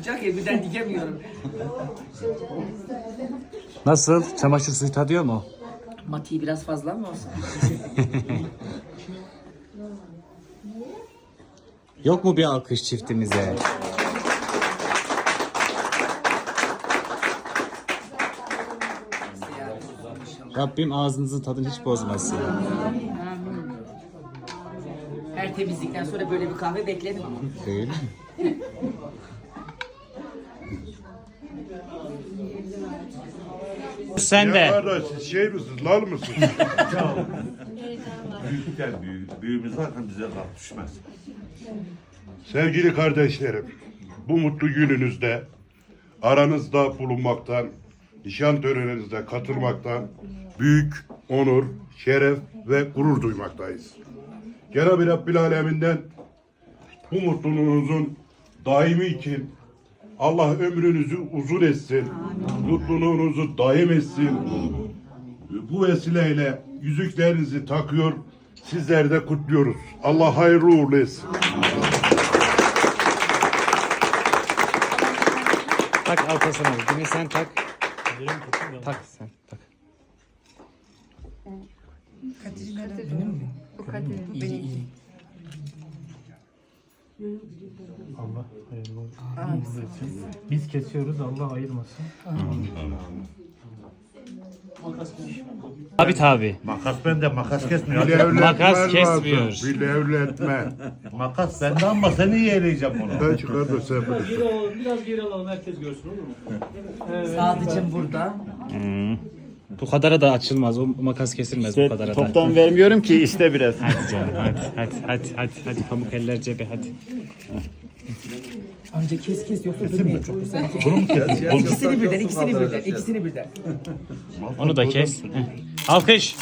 sıcak ya birden dikemiyorum. Nasıl? Çamaşır suyu tadıyor mu? Matiği biraz fazla mı olsun? Yok mu bir alkış çiftimize? Rabbim ağzınızın tadını hiç bozmasın. Her temizlikten sonra böyle bir kahve bekledim ama. Değil mi? Sen Ya de. kardeş siz şey misiniz, lal mısınız? Büyükten büyüğümüz zaten bize kalk düşmez. Sevgili kardeşlerim, bu mutlu gününüzde aranızda bulunmaktan, nişan töreninize katılmaktan büyük onur, şeref ve gurur duymaktayız. Cenab-ı Rabbil Aleminden bu mutluluğunuzun daimi için Allah ömrünüzü uzun etsin, mutluluğunuzu daim etsin. Bu vesileyle yüzüklerinizi takıyor, sizler de kutluyoruz. Allah hayırlı uğurlu etsin. Tak arkasına. Dini sen tak. Tak sen tak. Bu Kadir. Benim. Allah hayırlı olsun. Biz kesiyoruz, Allah ayırmasın. Tabi. Makas bende, makas kesmiyor. Makas kesmiyor. Bilevletme. Makas bende ama seni yiyeleyeceğim onu. Ben çıkar da sen bilirsin. Geri alalım, biraz geri alalım, herkes görsün, olur mu? Sadıcım burada. Bu kadara da açılmaz. O makas kesilmez bu kadara da. Toptan vermiyorum ki iste biraz. Hadi canım hadi pamuk eller cebe hadi. Anca kes yoksa durmuyor çok güzel. İkisini birden. Onu da kes. Heh. Alkış.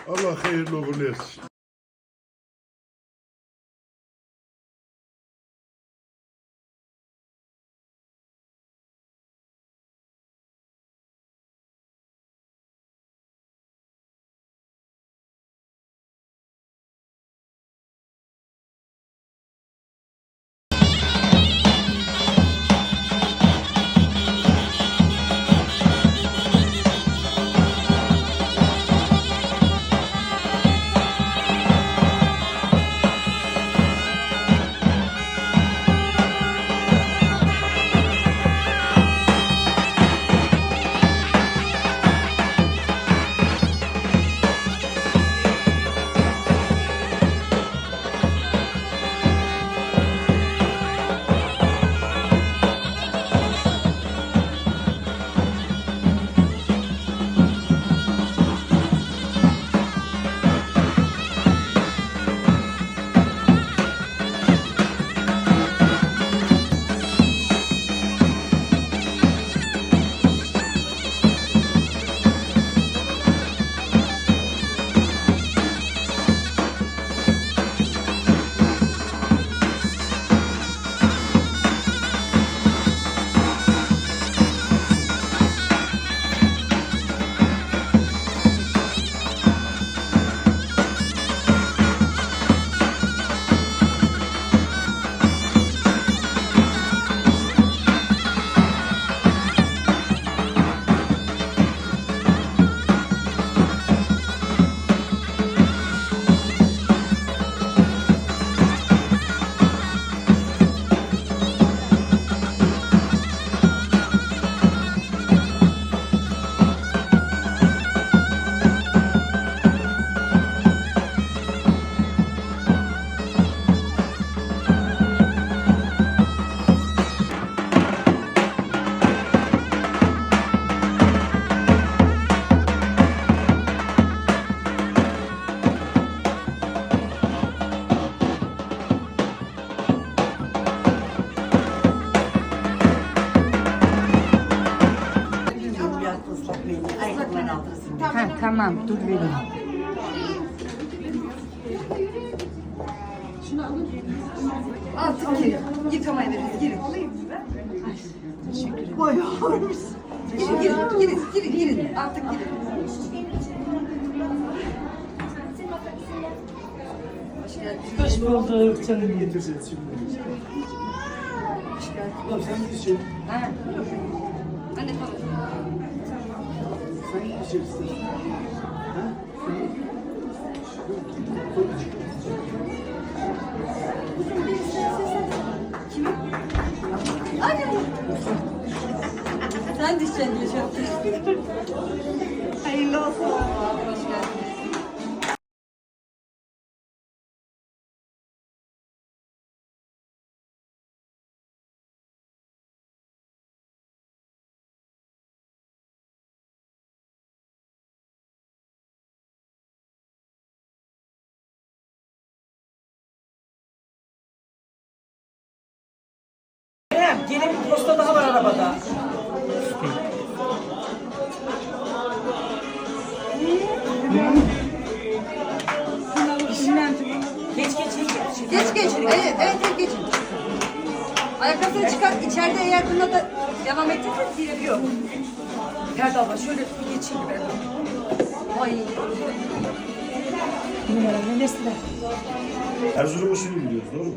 Allah hayırlı uğurlu etsin. Tamam, dur vereyim. Artık girin. Yıkamaya veririz. Girin. Teşekkür ederim. Bayağı varmış. Girin. Artık girin. Hoş bulduk canım. Getireceğiz şimdi. Tamam sen gideceksin. Ha. Anne tamam. Sen gideceksin. Ha? Sen düşeceksin yaşa. Hayırlı olsun. Hoş geldiniz. Gelin bir posta daha var arabada. Geç. Evet geç. Ayakkabıları çıkar. İçeride eğer buna da devam ettirirsen diye yok. Ferdi abla şöyle bir geçeyim ben. Ay. Erzurum usulü gidiyoruz, doğru mu?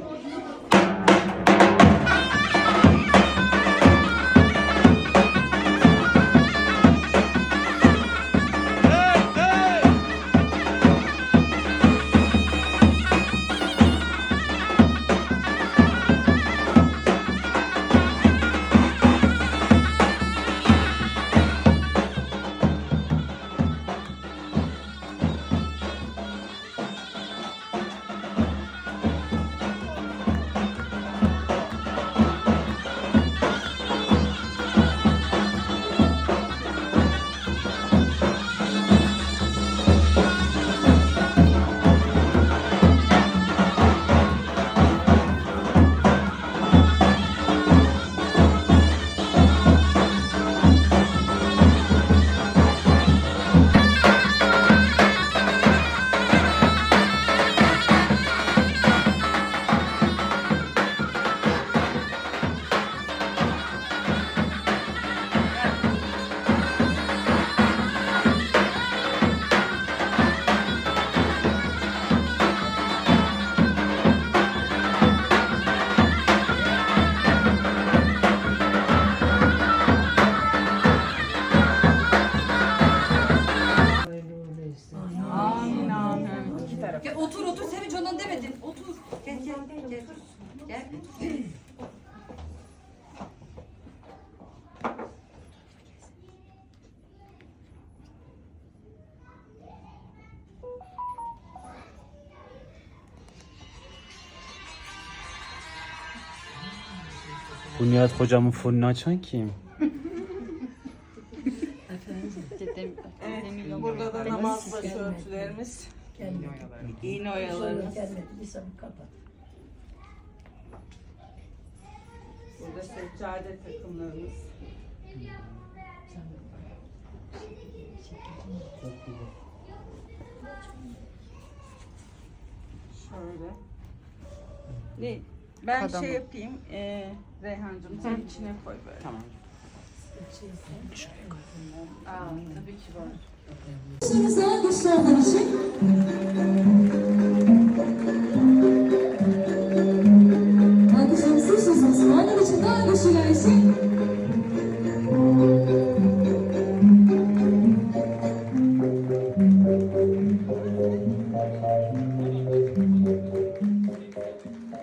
Gel, otur Sevinç ondan demedin. Otur. Gel. Gel. Bu Nihat hocamın fonunu açan kim? Burada da namaz başörtülerimiz. İğne oyalarımız. Burada seccade takımlarımız. Şöyle. Ne? Ben şey yapayım. Reyhancığım sen içine koy böyle. Tamam. Aa, tabii ki var. Güzel güçlerden için alkışlarımızı sözümüz varlar için daha güçlüler için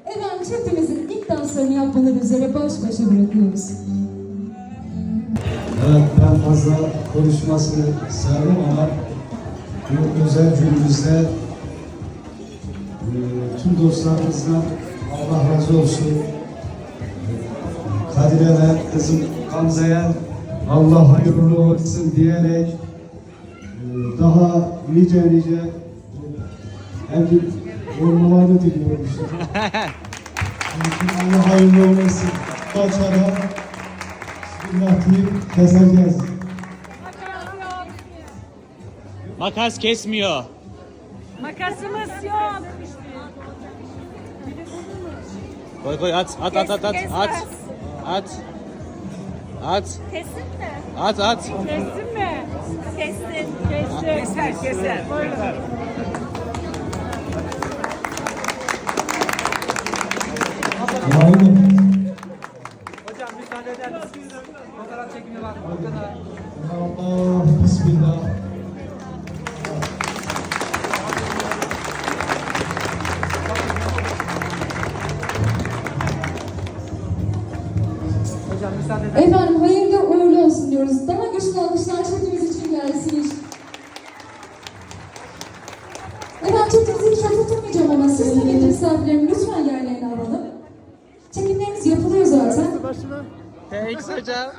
efendim çiftimizin ilk danslarını yapmaları üzere baş başa bırakıyoruz. Evet, ben fazla konuşmasını sevmem ama bu özel günümüzde tüm dostlarımızdan Allah razı olsun. Kadire ve kızım Gamze'ye Allah hayırlı olsun diyerek daha nice evlilik olmalarını diliyorum işte. Allah hayırlı olsun. Başara Bismillahirrahmanirrahim keseceğiz. Makas kesmiyor. Makasımız yok. Koy at. At. Kesin mi? At at. Kesin mi? Kesin. Kesin. Keser. Buyurun. Aynen. Hocam müsaade eder misiniz? Fotoğraf çekimi var. O kadar. Allah, bismillah. Hocam müsaade eder. Efendim hayırlı uğurlu olsun diyoruz. Daha güçlü alkışlar çiftimiz için gelsin. Efendim çiftimizi hiç tutmayacağım ama siz kıymetli misafirlerim lütfen yerlerini alalım. Çekimlerimiz yapılıyor zaten. Thanks hocam.